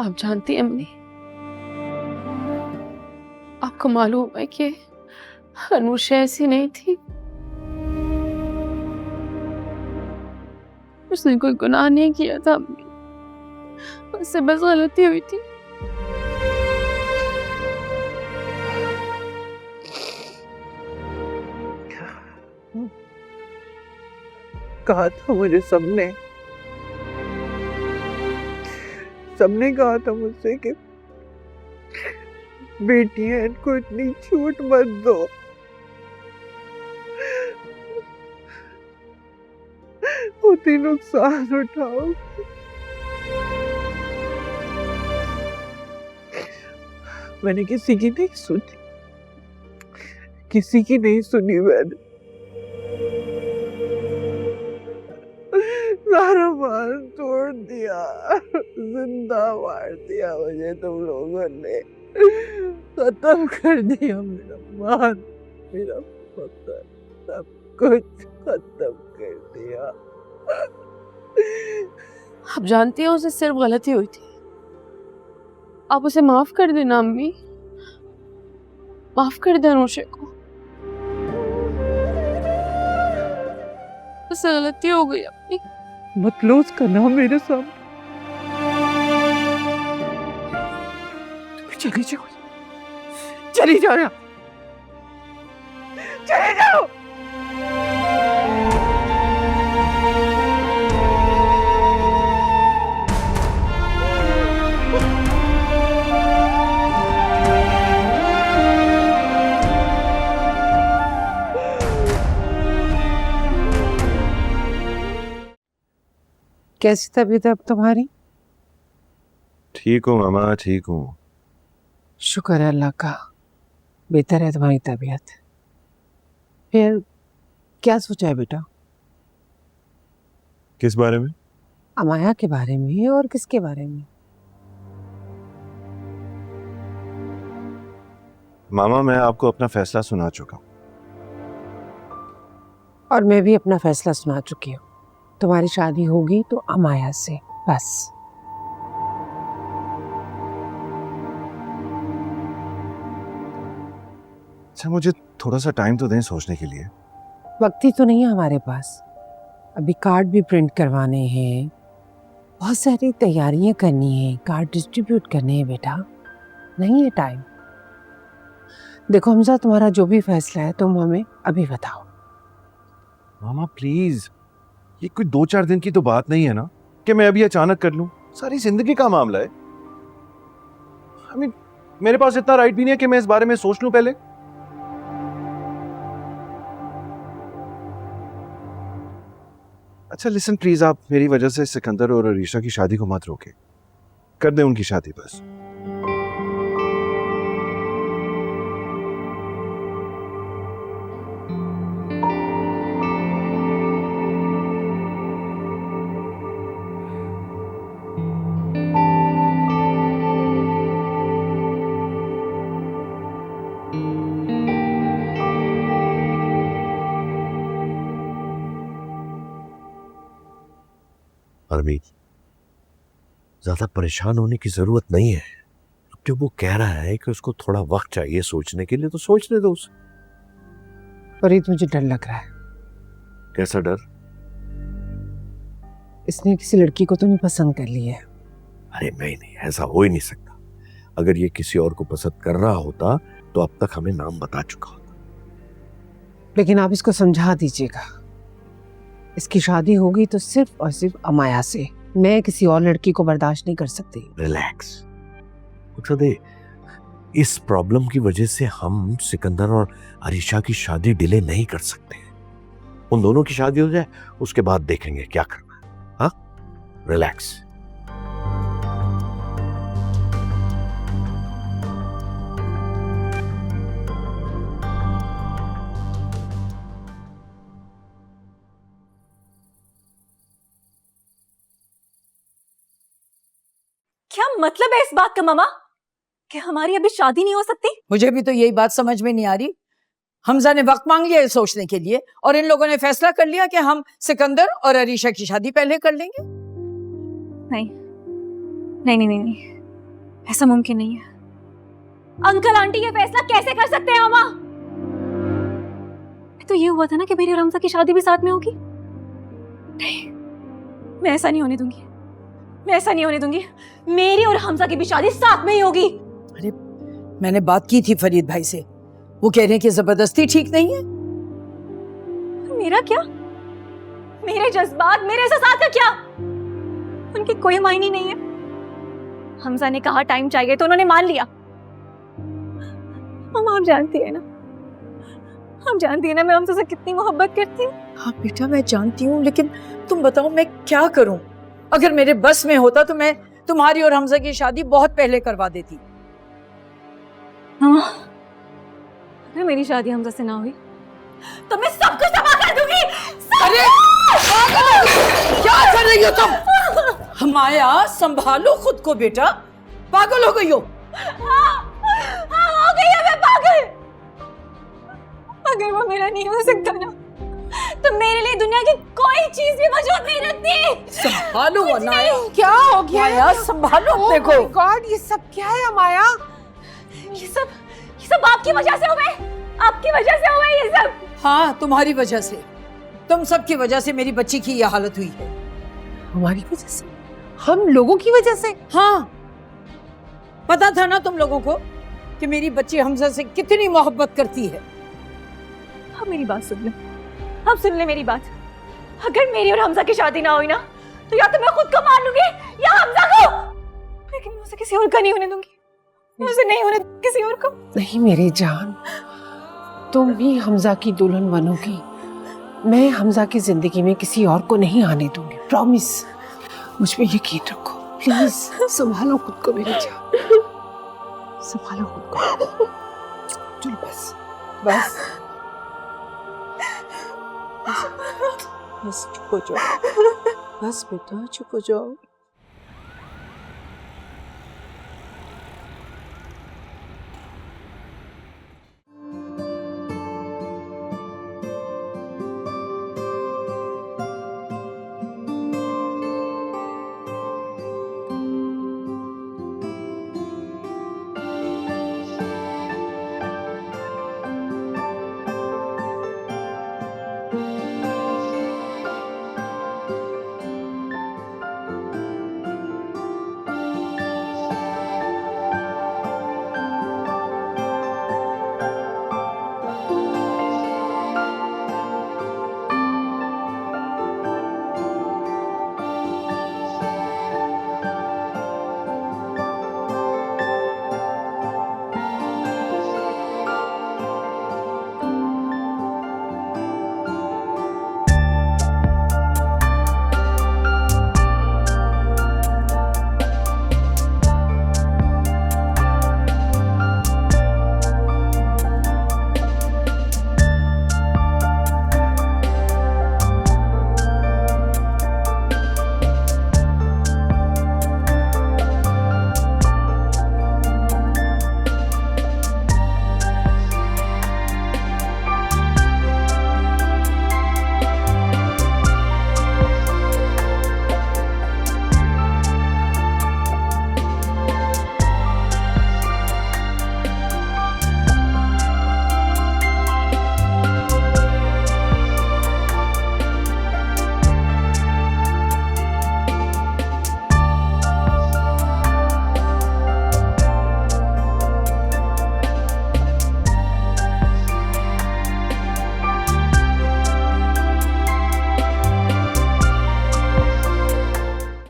आप जानती हैं अम्मी, आपको मालूम है कि अनुषा ऐसी नहीं थी, उसने कोई गुनाह नहीं किया था अम्मी, उससे बस गलती हुई थी। कहा था मुझे सबने कहा था मुझसे कि बेटियां इनको इतनी छूट मत दो, होती नुकसान उठाओ। मैंने किसी की नहीं सुनी, किसी की नहीं सुनी मैंने। सारा मान तोड़ दिया, जिंदा मार दिया मुझे तुम लोगों ने, खत्म कर दिया मेरा मान, मेरा पता, सब कुछ खत्म कर दिया। आप जानती हैं उसे सिर्फ गलती हुई थी, आप उसे माफ कर देना अम्मी, माफ कर दे अनुषा को, उससे गलती हो गई अपनी। मत लो उसका नाम मेरे सामने। चली जाओ, चली जाओ यहाँ, चले जाओ। कैसी तबीयत है अब तुम्हारी? ठीक हूँ मामा, ठीक हूँ। शुक्र है अल्लाह का, बेहतर है तुम्हारी तबीयत। फिर क्या सोचा है बेटा? किस बारे में? अमाया के बारे में और किसके बारे में? मामा मैं आपको अपना फैसला सुना चुका हूँ। और मैं भी अपना फैसला सुना चुकी हूँ। तुम्हारी शादी होगी तो अमाया से, बस। अच्छा मुझे थोड़ा सा टाइम तो दें सोचने के लिए। वक्त ही तो नहीं है हमारे पास, अभी कार्ड भी प्रिंट करवाने हैं, बहुत सारी तैयारियां करनी है, कार्ड डिस्ट्रीब्यूट करने हैं बेटा, नहीं है टाइम। देखो हमजा, तुम्हारा जो भी फैसला है तुम हमें अभी बताओ। मामा प्लीज, ये कोई 2-4 दिन की तो बात नहीं है ना कि मैं अभी अचानक कर लूं, सारी जिंदगी का मामला है। I mean, मेरे पास इतना राइट भी नहीं है कि मैं इस बारे में सोच लूं पहले। अच्छा लिसन प्लीज, आप मेरी वजह से सिकंदर और अरीशा की शादी को मत रोके, कर दें उनकी शादी बस। अरमीन, ज्यादा परेशान होने की जरूरत नहीं है। जब वो कह रहा है कि उसको थोड़ा वक्त चाहिए सोचने के लिए, तो सोचने दो उसे। फरीद, मुझे डर लग रहा है। कैसा डर? इसने किसी लड़की को तुम्हें पसंद कर लिया है। अरे नहीं नहीं, ऐसा हो ही नहीं सकता। अगर ये किसी और को पसंद कर रहा होता तो अब तक हमें नाम बता चुका होता। लेकिन आप इसको समझा दीजिएगा, इसकी शादी होगी तो सिर्फ और सिर्फ अमाया से, मैं किसी और लड़की को बर्दाश्त नहीं कर सकती। रिलैक्स। दे, इस प्रॉब्लम की वजह से हम सिकंदर और अरीशा की शादी डिले नहीं कर सकते। उन दोनों की शादी हो जाए, उसके बाद देखेंगे क्या करना है। हाँ, रिलैक्स। क्या मतलब है इस बात का मामा कि हमारी अभी शादी नहीं हो सकती? मुझे भी तो यही बात समझ में नहीं आ रही। हमजा ने वक्त मांग लिया है सोचने के लिए और इन लोगों ने फैसला कर लिया कि हम सिकंदर और अरीशा की शादी पहले कर लेंगे। नहीं नहीं नहीं नहीं, नहीं। ऐसा मुमकिन नहीं है। अंकल आंटी ये फैसला कैसे कर सकते हैं मामा? तो ये हुआ था ना कि मेरी और हमजा की शादी भी साथ में होगी। नहीं, मैं ऐसा नहीं होने दूंगी, मैं ऐसा नहीं होने दूंगी। मेरी और हमजा की भी शादी साथ में ही होगी। अरे मैंने बात की थी फरीद भाई से, वो कह रहे हैं कि जबरदस्ती ठीक नहीं है। मेरा क्या, मेरे जज्बात, मेरे एहसास का क्या, उनकी कोई मायने नहीं है। हमजा ने कहा टाइम चाहिए तो उन्होंने मान लिया। हम आप जानती है ना, हम जानती है ना मैं हमजा से कितनी मोहब्बत करती हूँ। हाँ बेटा मैं जानती हूँ, लेकिन तुम बताओ मैं क्या करूं? अगर मेरे बस में होता तो मैं तुम्हारी और हमजा की शादी बहुत पहले करवा देती। मामा, अगर मेरी शादी हमजा से ना हुई तो मैं सब कुछ तबाह कर दूंगी। अरे क्या कर रही हो तुम? माया संभालो खुद को बेटा, पागल हो गई हो। हाँ, हो गई है मैं पागल। अगर वो मेरा नहीं हो सकता ना तो मेरे लिए दुनिया की कोई चीज भी मौजूद नहीं रखती। संभालो अनाया, क्या हो गया? माया संभालो अपने को। गॉड, ये सब क्या है अमाया? ये सब आपकी वजह से हुआ है, आपकी वजह से हुआ है ये सब। हाँ तुम्हारी वजह से, तुम सब की वजह से मेरी बच्ची की यह हालत हुई है। हमारी वजह से? हम लोगों की वजह से? हाँ पता था ना तुम लोगों को कि मेरी बच्ची हमजा से कितनी मोहब्बत करती है। अब मेरी बात सुन ले, अब सुन ले मेरी बात। अगर मेरी और हमजा की शादी ना हुई ना तो या तो मैं खुद को मार लूंगी या हमजा को, लेकिन मैं उसे किसी और का नहीं होने दूंगी। मैं उसे नहीं होने दूंगी किसी और को। नहीं मेरी जान, तुम भी हमजा की दुल्हन बनोगी। मैं हमजा की जिंदगी में किसी और को नहीं आने दूंगी, प्रॉमिस। मुझ पे यकीन रखो प्लीज। संभालो खुद को मेरी जान, संभालो खुद को। चलो बस बस बस चुप हो जाओ, बस बेटा चुप हो जाओ।